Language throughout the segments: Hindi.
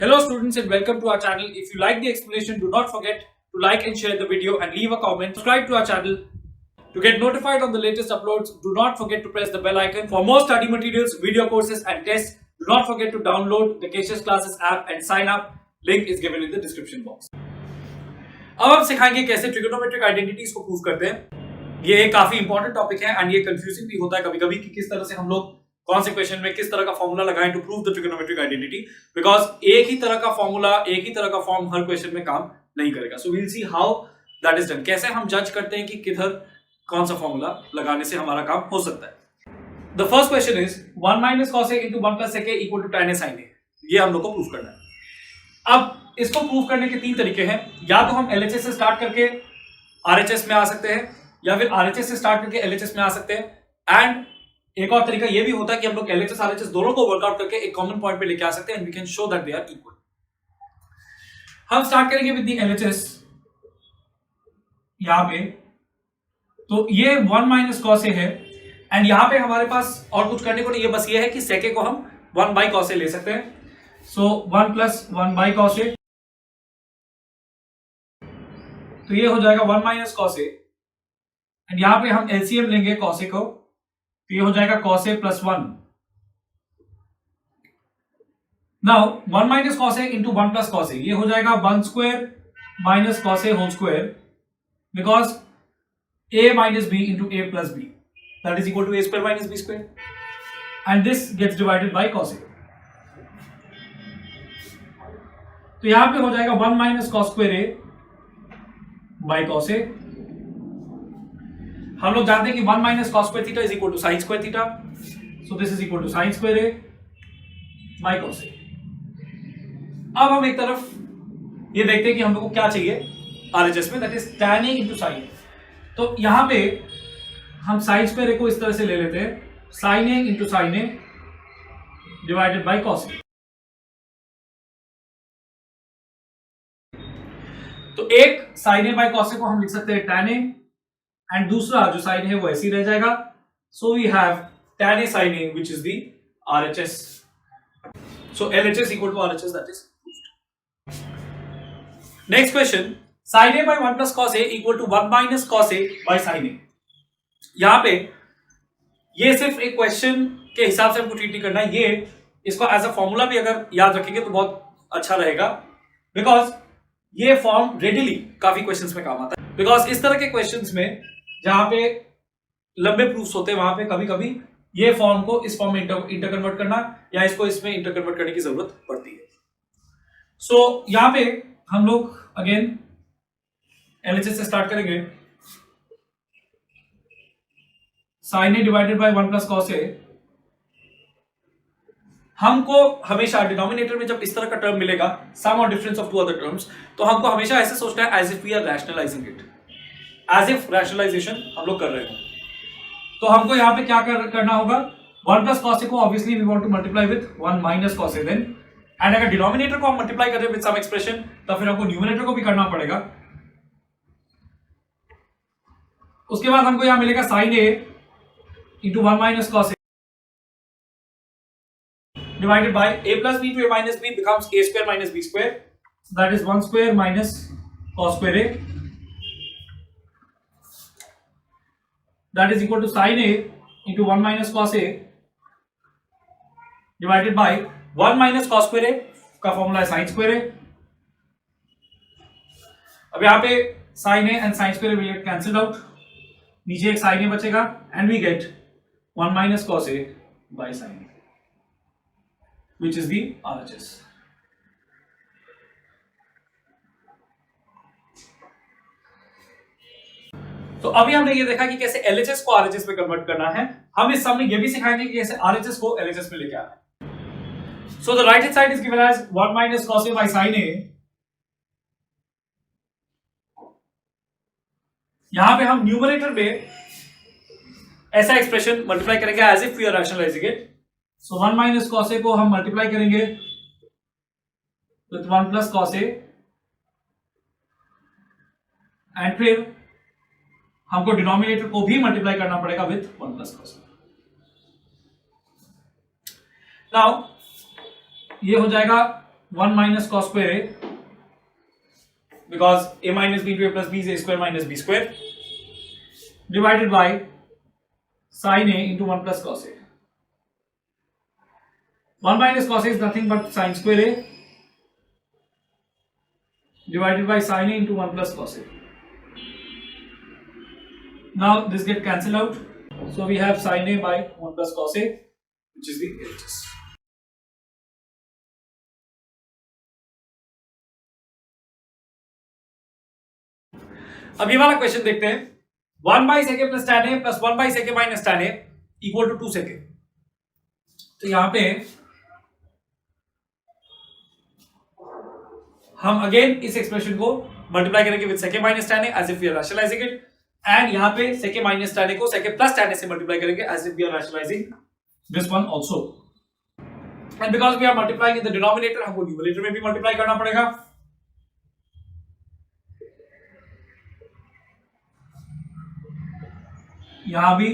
Hello students and welcome to our channel. If you like the explanation, do not forget to like and share the video and leave a comment. Subscribe to our channel to get notified on the latest uploads. Do not forget to press the bell icon. For more study materials, video courses and tests, do not forget to download the Keshav Classes app and sign up. Link is given in the description box. अब हम सिखाएंगे कैसे ट्रिगोनोमेट्रिक आइडेंटिटीज को प्रूव करते हैं। ये एक काफी इंपॉर्टेंट टॉपिक है एंड ये कंफ्यूजिंग भी होता है कभी-कभी कि किस तरह से हम लोग कौन से क्वेश्चन में किस तरह का फॉर्मूला लगाएं to prove the trigonometric identity, because एक ही तरह का फॉर्मूला, एक ही तरह का फॉर्म हर क्वेश्चन में काम नहीं करेगा। So we will see how that is done. कैसे हम जज करते हैं कि किधर कौन सा फॉर्मूला लगाने से हमारा काम हो सकता है। The first question is 1 minus cos a into 1 plus sec a equal to tan a sin a। ये हम लोग को प्रूव करना है। अब इसको प्रूव करने के तीन तरीके हैं। या तो हम LHS से स्टार्ट करके RHS में आ सकते हैं, या फिर RHS से स्टार्ट करके LHS में आ सकते हैं। एंड एक और तरीका ये भी होता है कि हम लोग LHS RHS दोनों को वर्कआउट करके एक कॉमन पॉइंट पे लेके आ सकते हैं and we can show that they are equal. हम स्टार्ट करेंगे विद द LHS यहां पे। तो ये 1 माइनस cos a है एंड यहां पे हमारे पास और कुछ करने को नहीं है, बस ये है कि sec a को हम 1 बाई cos a ले सकते हैं। सो 1 प्लस 1 बाई cos a, तो ये हो जाएगा 1 माइनस cos a एंड यहां पे हम LCM लेंगे cos a को, तो ये हो जाएगा cos a plus 1। Now 1 minus cos a into 1 plus cos a, ये हो जाएगा 1 square minus cos a whole square, because a minus b into a plus b that is equal to a square minus b square and this gets divided by cos a। तो यहां पे हो जाएगा 1 minus cos square a by cos a। हम लोग जानते हैं कि 1 minus cos square theta is equal to sin square theta, so this is equal to sin square a by cos a। अब हम एक तरफ ये देखते हैं कि हम लोग को क्या चाहिए RHS में, that is tan a into sin a। तो यहां पे हम sin स्क्वायर a को इस तरह से ले लेते हैं, sin a into sin a divided by cos a। तो एक sin a by cos a को हम लिख सकते हैं tan a एंड दूसरा जो साइन है वो ऐसे ही रह जाएगा। So we have tan a sin a which is the RHS. So LHS equal to RHS, that is proved. Next question, sin a by 1 plus cos a equal to 1 minus cos a by sin a। यहां पे ये सिर्फ एक क्वेश्चन के हिसाब से हमको ट्रीट नहीं करना है, ये इसको एज अ फॉर्मूला भी अगर याद रखेंगे तो बहुत अच्छा रहेगा, बिकॉज ये फॉर्म रेडिली काफी क्वेश्चंस में काम आता है। बिकॉज इस तरह के क्वेश्चंस में जहां पे लंबे प्रूफ्स होते हैं वहां पे कभी कभी ये फॉर्म को इस फॉर्म में इंटर कन्वर्ट करना या इसको इसमें इंटर कन्वर्ट करने की जरूरत पड़ती है। सो यहां पे हम लोग अगेन LHS से स्टार्ट करेंगे। sin a divided by 1 plus cos a, हमको हमेशा डिनोमिनेटर में जब इस तरह का टर्म मिलेगा, सम और difference of two other terms, तो हमको हमेशा ऐसे सोचना है as if we are rationalizing it, as if rationalization हम लोग कर रहे हो। तो हमको यहां पे क्या करना होगा, 1 प्लस cos a को obviously we want to multiply with 1 minus cos a then, and अगर डिनोमिनेटर को हम मल्टीप्लाई कर रहे हैं विद सम एक्सप्रेशन तो फिर हमको न्यूमरेटर को भी करना पड़ेगा। उसके बाद हमको यहां मिलेगा sin a into 1 minus cos a divided by a plus b to a minus b becomes a square minus b square, so that is 1 square minus cos square a, that is equal to sin a into 1 minus cos a divided by 1 minus cos square a का फॉर्मूला है sin square a। अब यहाँ पे sin a and sin square a will get cancelled out, नीचे एक sin a बचेगा and we get 1 minus cos a by sin a which is the RHS. तो अभी हमने ये देखा कि कैसे LHS को RHS में कन्वर्ट करना है। हम इस सम में ये भी सिखाएंगे कि कैसे RHS को LHS में लेके आना है। So the right hand side is given as 1 minus cos a by sin a। यहां पे हम न्यूमरेटर में ऐसा एक्सप्रेशन मल्टीप्लाई करेंगे as if we are rationalizing it. So 1 minus cos a को हम मल्टीप्लाई करेंगे with 1 plus cos a and फिर हमको डिनोमिनेटर को भी मल्टीप्लाई करना पड़ेगा with 1 plus cos a। Now ये हो जाएगा 1 minus cos square a, because a minus b into a plus b is a square minus b square, divided by sin a into 1 plus cos a. 1 minus cos a is nothing but sin square a divided by sin a into 1 plus cos a. Now this get cancelled out. So we have sin a by 1 plus cos a, which is the LHS. अब ये वाला क्वेश्चन देखते हैं. 1 by sec a plus tan a plus 1 by sec a minus tan a equal to 2 sec a. तो यहां पे हम अगेन इस एक्सप्रेशन को मल्टीप्लाई करेंगे with sec a minus tan a as if we are rationalizing it, and यहां पे sec a minus tan a को sec a plus tan a से मल्टीप्लाई करेंगे as if we are rationalizing this one also. And because we are multiplying in the denominator, हमको न्यूमरेटर में भी मल्टीप्लाई करना पड़ेगा. यहां भी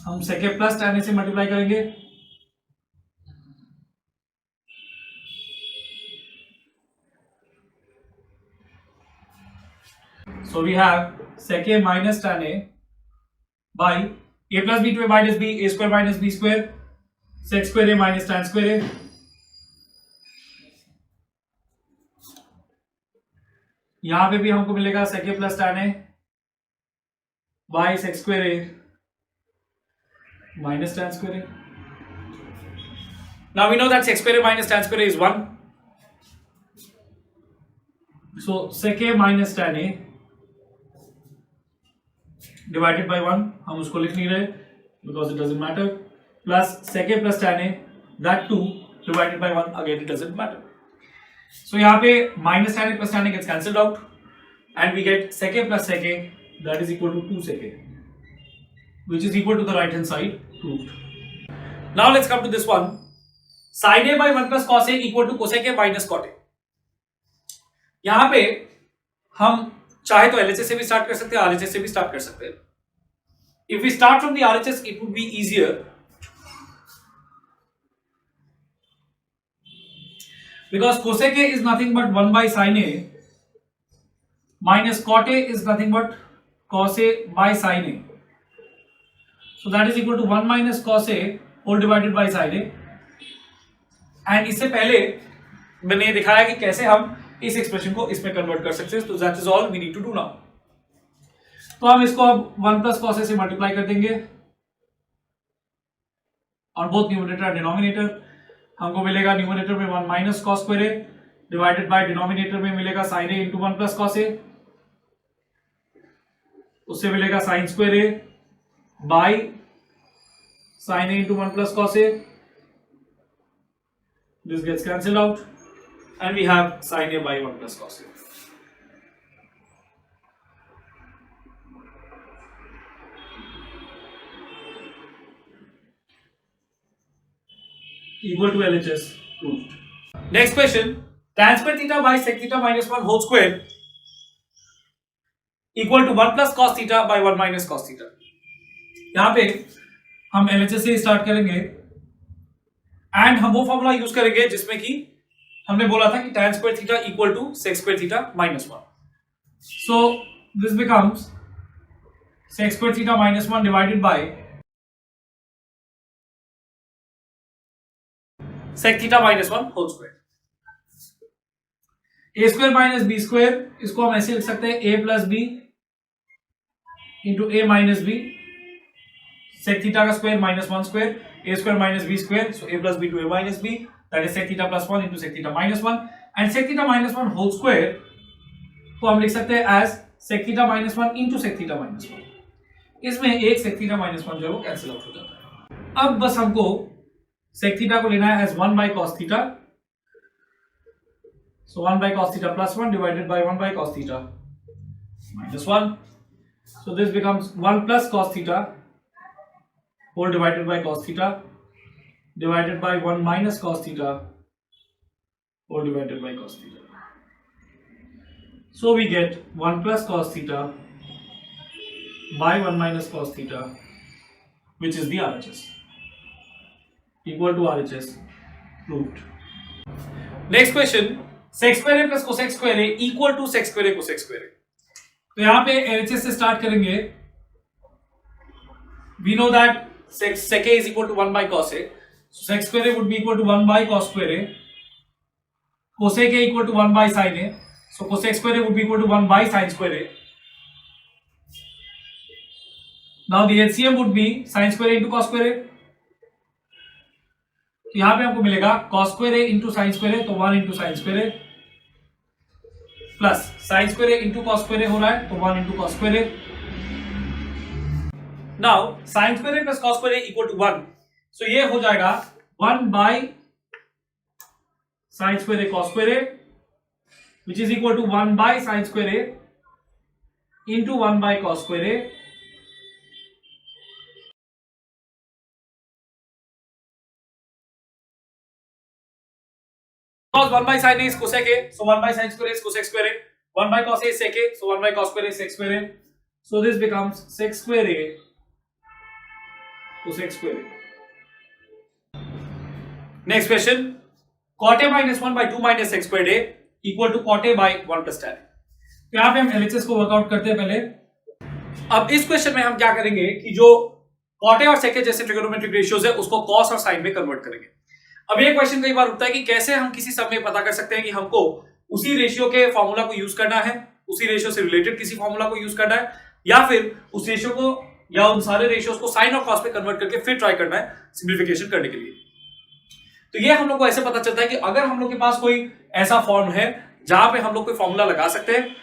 हम sec a plus tan a से मल्टीप्लाई करेंगे. So we have sec a minus tan a by a plus b to a minus b, a square minus b square, sec square a minus tan square a. यहां पे भी हमको मिलेगा sec a plus tan a by sec square a minus tan square a. Now we know that sec square a minus tan square a is 1. So sec a minus tan a divided by 1, हम उसको लिख नहीं रहे because it doesn't matter, plus sec a plus tan a, that too divided by 1, again it doesn't matter. So यहाँ पे minus tan a plus tan a gets cancelled out and we get sec a plus sec a, that is equal to 2 sec a, which is equal to the right hand side proved. Now let's come to this one. Sin a by 1 plus cos a equal to cosec a minus cot a. यहाँ पे हम चाहे तो LHS से भी स्टार्ट कर सकते हैं, RHS से भी स्टार्ट कर सकते हैं. If we start from the RHS, it would be easier because cosec a is nothing but 1 by sin a minus cot a is nothing but cos a by sin a. So that is equal to 1 minus cos a whole divided by sin a. And इससे पहले मैंने दिखाया कि कैसे हम इस एक्सप्रेशन को इसमें कन्वर्ट कर सकते हैं. तो that is all we need to do now. तो हम इसको अब 1 प्लस कॉस ए से मल्टीप्लाई कर देंगे और बोथ न्यूमरेटर और डिनोमिनेटर. हमको मिलेगा न्यूमरेटर में 1 minus cos square A divided by denominator में मिलेगा sine A into 1 plus cos A, उससे मिलेगा sine square A by sine A into 1 plus cos A. This gets cancelled out and we have sin a by 1 plus cos a. Equal to LHS proved. Next question, tan square theta by sec theta minus 1 whole square equal to 1 plus cos theta by 1 minus cos theta. यहाँ पे हम LHS से स्टार्ट करेंगे एंड हम वो फॉर्मूला यूज करेंगे जिसमें कि हमने बोला था कि tan square theta equal to sec square theta minus 1. So this becomes sec square theta minus 1 divided by sec theta minus 1 whole square. a square minus b square, इसको हम ऐसे लिख सकते हैं a plus b into a minus b, sec theta का square minus 1 square, a square minus b square, so a plus b to a minus b, that is sec theta plus 1 into sec theta minus 1, and sec theta minus 1 whole square को हम लिख सकते हैं as sec theta minus 1 into sec theta minus 1. इसमें एक sec theta minus 1 जो है वो कैंसिल आउट हो जाता है. अब बस हमको sec theta को लेना है as 1 by cos theta, so 1 by cos theta plus 1 divided by 1 by cos theta minus 1. So this becomes 1 plus cos theta whole divided by cos theta divided by 1 minus cos theta whole divided by cos theta. So we get 1 plus cos theta by 1 minus cos theta, which is the RHS. Equal to RHS proved. Next question, sec square A plus cosec square A equal to sec square A cosec square A. तो यहां पे LHS से स्टार्ट करेंगे। We know that sec a is equal to 1 by cos a, so sec square a would be equal to 1 by cos square a, cosec a equal to 1 by sin a, so cosec square a would be equal to 1 by sin square a. Now the LCM would be sin square a into cos square a, तो यहां पे हमको मिलेगा cos square a into sin square a, तो 1 into sin square a plus sin square a into cos square a हो रहा है, तो 1 into cos square a. Now sin square a plus cos square a equal to 1, so ये हो जाएगा 1 by sin square a cos square a, which is equal to 1 by sin square a into 1 by cos square a. Because 1 by sin a is cosec a, so 1 by sin square a is cosec square a. 1 by cos a is sec a, so 1 by cos square a is sec square a. So this becomes sec square a cosec square a. Next question, cot a minus 1 by 2 minus sec squared a equal to cot a by 1 plus tan. तो यहाँ पे हम LHS को वर्कआउट करते हैं पहले। अब इस क्वेश्चन में हम क्या करेंगे कि जो cot a और sec a जैसे ट्रिगोनोमेट्रिक रेशियोज है उसको cos और sin में कन्वर्ट करेंगे। अब ये क्वेश्चन कई बार उठता है कि कैसे हम किसी सम में पता कर सकते हैं कि हमको उसी रेशियो के फॉर्मूला को यूज करना है, उसी रेशियो से रिलेटेड किसी फॉर्मूला को यूज करना है, या फिर उस रेशियो को या उन सारे रेशियोज को साइन और कॉस में कन्वर्ट करके फिर ट्राई करना है सिंप्लीफिकेशन करने के लिए। तो ये हम लोग को ऐसे पता चलता है कि अगर हम लोग के पास कोई ऐसा फॉर्म है जहां पे हम लोग कोई फॉर्मूला लगा सकते हैं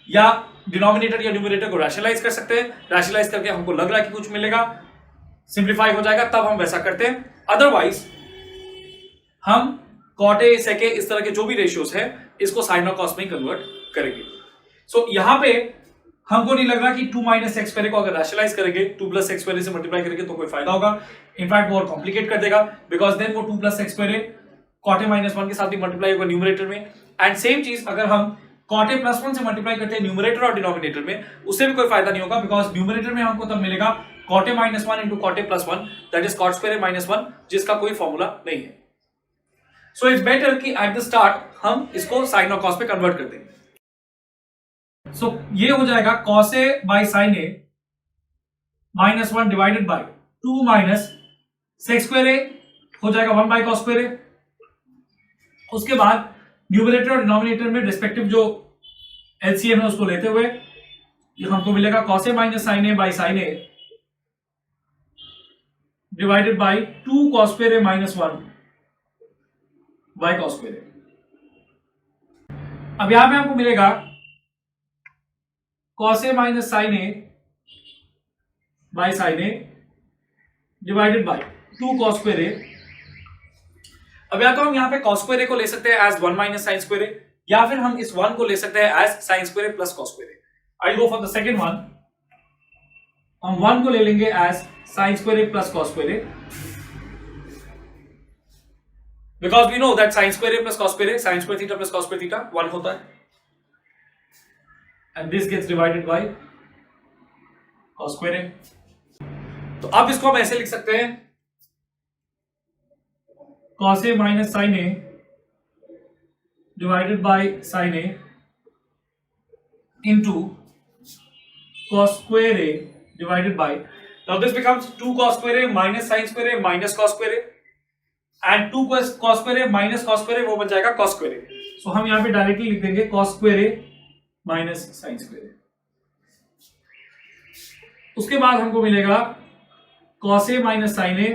या डिनोमिनेटर या न्यूमरेटर को रैशनलाइज कर सकते हैं, रैशनलाइज करके हमको लग रहा है कि कुछ मिलेगा, सिंप्लीफाई हो जाएगा, तब हम वैसा करते हैं। अदरवाइज हम cot a sec a इस तरह के जो भी रेशियोज है इसको साइन और कॉस में कन्वर्ट करेंगे। सो यहां पे हमको नहीं लग रहा कि 2 माइनस सेक्स स्क्वायर को अगर रैशनलाइज करेंगे 2 प्लस सेक्स स्क्वायर से मल्टीप्लाई करेंगे तो कोई फायदा होगा। इनफैक्ट वो और कॉम्प्लिकेट कर देगा, बिकॉज देन वो 2 plus sex square cot a minus 1 के साथ भी मल्टीप्लाई होगा न्यूमरेटर में। एंड सेम चीज अगर हम cot a प्लस 1 से मल्टीप्लाई करते हैं न्यूमरेटर और डिनोमिनेटर में, उससे भी कोई फायदा नहीं होगा, बिकॉज न्यूमरेटर में हमको तब मिलेगा cot a minus 1 into cot a plus 1, that is cot square a minus 1, जिसका कोई फॉर्मूला नहीं है। सो इट्स बेटर कि एट द स्टार्ट हम इसको साइन और कॉस पे कन्वर्ट कर दें। सो ये हो जाएगा cos a by sine a minus 1 divided by 2 minus sec square a हो जाएगा 1 बाई cos स्क्वायर a। उसके बाद न्यूमरेटर और डिनोमिनेटर में रिस्पेक्टिव जो एलसीएम है उसको लेते हुए ये हमको मिलेगा cos a minus sine a by sine a divided by 2 cos square a minus 1 by cos square a। अब यहां पे हमको मिलेगा cos a minus sine a by sine a divided by 2 cos square a। अब या तो हम यहां पे cos स्क्वायर a को ले सकते हैं as 1 minus sine square a, या फिर हम इस 1 को ले सकते हैं as sine square a plus cos square a। I go for the second one. हम 1 को ले लेंगे as sine square a plus cos square a, because we know that sin square a plus cos square a, sin square theta plus cos square theta 1 होता है, and this gets divided by cos square a। तो अब इसको हम ऐसे लिख सकते हैं cos a minus sin a divided by sin a into cos square a divided by, now this becomes 2 cos square a minus sin square a minus cos square a, and 2 cos square a minus cos square a वो बन जाएगा cos स्क्वायर a। सो हम यहां पे डायरेक्टली लिख देंगे cos square a minus sin square a। उसके बाद हमको मिलेगा cos a minus sin a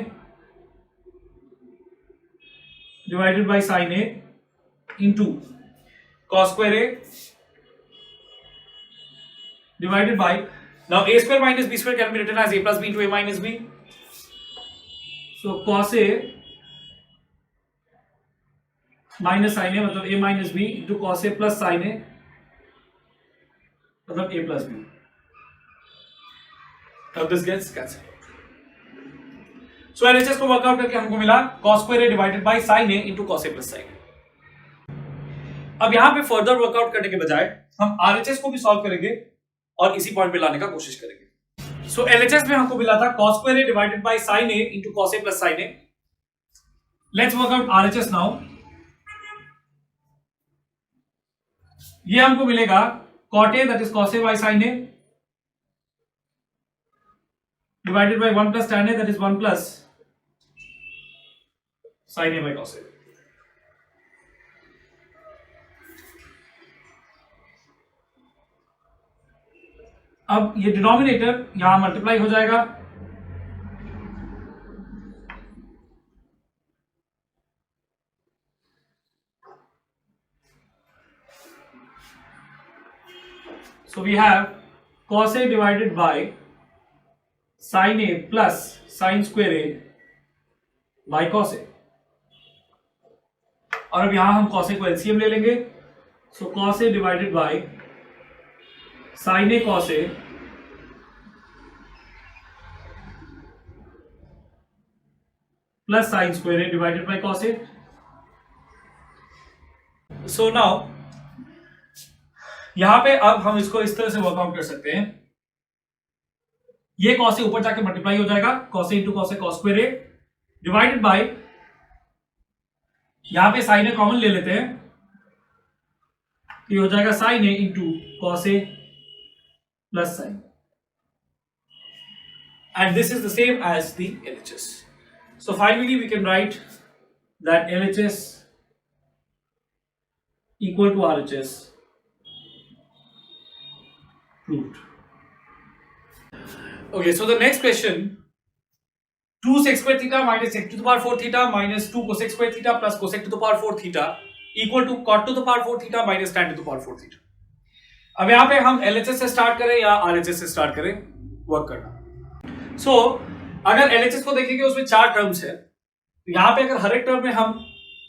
divided by sin a into cos square a divided by, now a square minus b square can be written as a plus b into a minus b। So cos a minus sine A मतलब a minus B into cos A plus sine A मतलब a प्लस बी। अब this gets cancel. So LHS को वर्कआउट करके हमको मिला cos square a divided by sin a into cos a plus sin a। अब यहां पे फर्दर वर्कआउट करने के बजाय हम आरएचएस को भी सॉल्व करेंगे और इसी पॉइंट पे लाने का कोशिश करेंगे। सो एलएचएस में हमको मिला था cos square a divided by sin a into cos a plus sin a, let's work out RHS now. ये हमको मिलेगा cot A that is cos A by sin A divided by 1 plus tan A that is 1 plus sin A by cos A। अब ये डिनोमिनेटर यहां मल्टीप्लाई हो जाएगा, so we have cos A divided by sin A plus sin square A by cos A। और अब यहां हम cos A को LCM ले लेंगे, so cos A divided by sin A cos A plus sin square A divided by cos A। So now यहां पे अब हम इसको इस तरह से वर्कआउट कर सकते हैं, ये cos A ऊपर जाके मल्टीप्लाई हो जाएगा, cos A into cos A cos square A divided bye, यहां पे sin A कॉमन ले लेते हैं, ये हो जाएगा sin A into cos A plus sin, and this is the same as the LHS। So finally we can write that LHS equal to RHS proved। Okay, so the next question, 2 sec square theta minus sec to the power 4 theta minus 2 cosec square theta plus cosec to the power 4 theta equal to cot to the power 4 theta minus tan to the power 4 theta। अब यहां पे हम LHS से स्टार्ट करें या RHS से स्टार्ट करें वर्क करना। सो अगर LHS को देखेंगे उसमें 4 टर्म्स है, तो यहां पे अगर हर एक टर्म में हम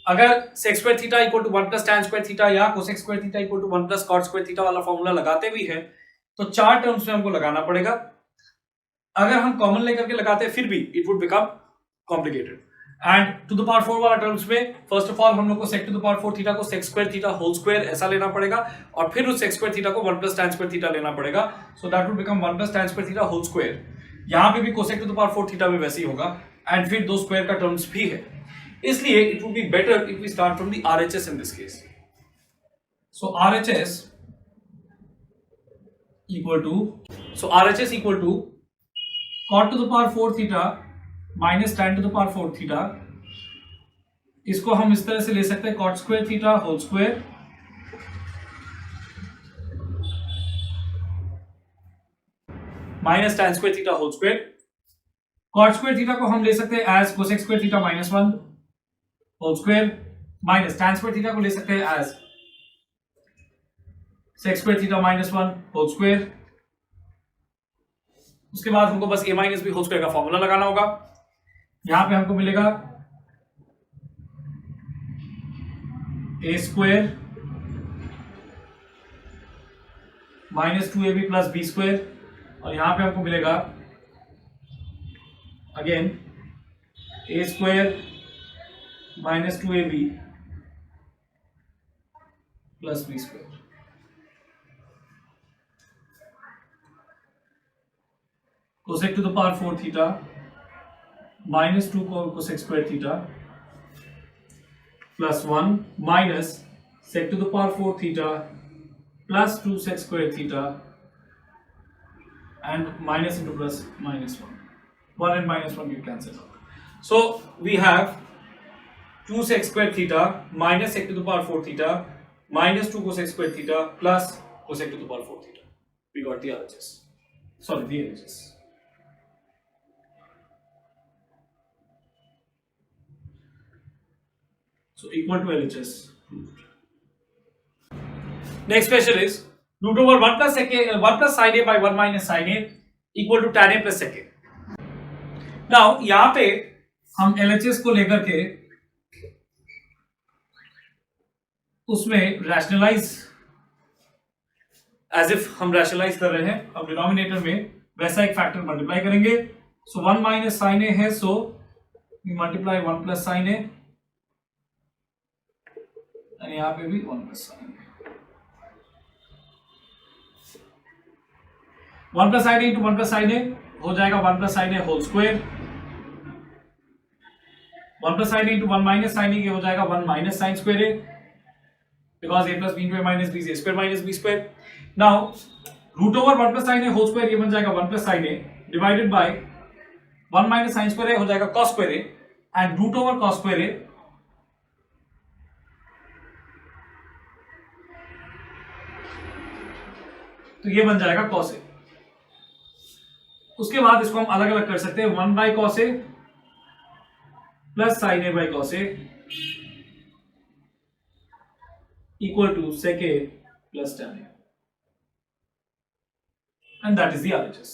अगर sec square theta equal to 1 plus tan square theta या cosec square theta equal to 1 plus cot square theta वाला फॉर्मूला लगाते भी हैं, तो 4 टर्म्स में हमको लगाना पड़ेगा। अगर हम कॉमन लेकर के लगाते हैं फिर भी it would become complicated. And to the power 4 वाला टर्म्स में फर्स्ट ऑफ ऑल हम लोग को sec to the power 4 theta को sec square theta whole square ऐसा लेना पड़ेगा, और फिर उस sec स्क्वायर थीटा को 1 प्लस tan स्क्वायर थीटा लेना पड़ेगा, so that would become 1 plus tan square theta whole square. यहां पे भी cosec to the power 4 theta में वैसे ही होगा, एंड फिर दो स्क्वायर का टर्म्स भी है, इसलिए it would be better if we start from the RHS in this case. So RHS equal to cot to the power 4 theta minus tan to the power 4 theta। इसको हम इस तरह से ले सकते हैं cot square theta whole square minus tan square theta whole square। cot square theta को हम ले सकते हैं as cosec square theta minus 1 whole square minus tan square theta को ले सकते हैं as sec square theta minus 1 whole square। उसके बाद हमको बस a minus B whole square का फॉर्मूला लगाना होगा। यहां पे हमको मिलेगा a square minus 2ab plus B square, और यहां पे हमको मिलेगा again a square minus 2ab plus B square. cosec to the power 4 theta minus 2 cosec square theta plus 1 minus sec to the power 4 theta plus 2 sec square theta and minus into plus minus 1 and minus 1 you cancel out। So we have 2 sec square theta minus sec to the power 4 theta minus 2 cosec square theta plus cosec to the power 4 theta। We got the RHS, sorry the LHS। So equal to LHS proved। Next question is root over 1 plus sec a 1 plus sin a by 1 minus sin a equal to tan a plus sec a। Now यहाँ पे हम LHS को लेकर के उसमें रैशनलाइज एज इफ हम रैशनलाइज कर रहे हैं, अब डिनोमिनेटर में वैसा एक फैक्टर मल्टीप्लाई करेंगे। सो 1 माइनस sin a है, so we multiply 1 plus sin a, और यहां पे भी 1 plus sin a। 1 plus sin a into 1 plus sin a हो जाएगा 1 plus sin a whole square 1 plus sine A into 1 minus sine A हो जाएगा 1 minus sine square A, because A plus B into A minus B A square minus B square. Now root over 1 plus sine A whole square, ये बन जाएगा 1 plus sine A divided by 1 minus sine square A हो जाएगा cos square A, and root over cos square A, तो ये बन जाएगा कॉस ए. उसके बाद इसको हम अलग अलग कर सकते हैं, 1 by cos A plus sine A by cos A equal to sec a plus tan a, and that is the RHS.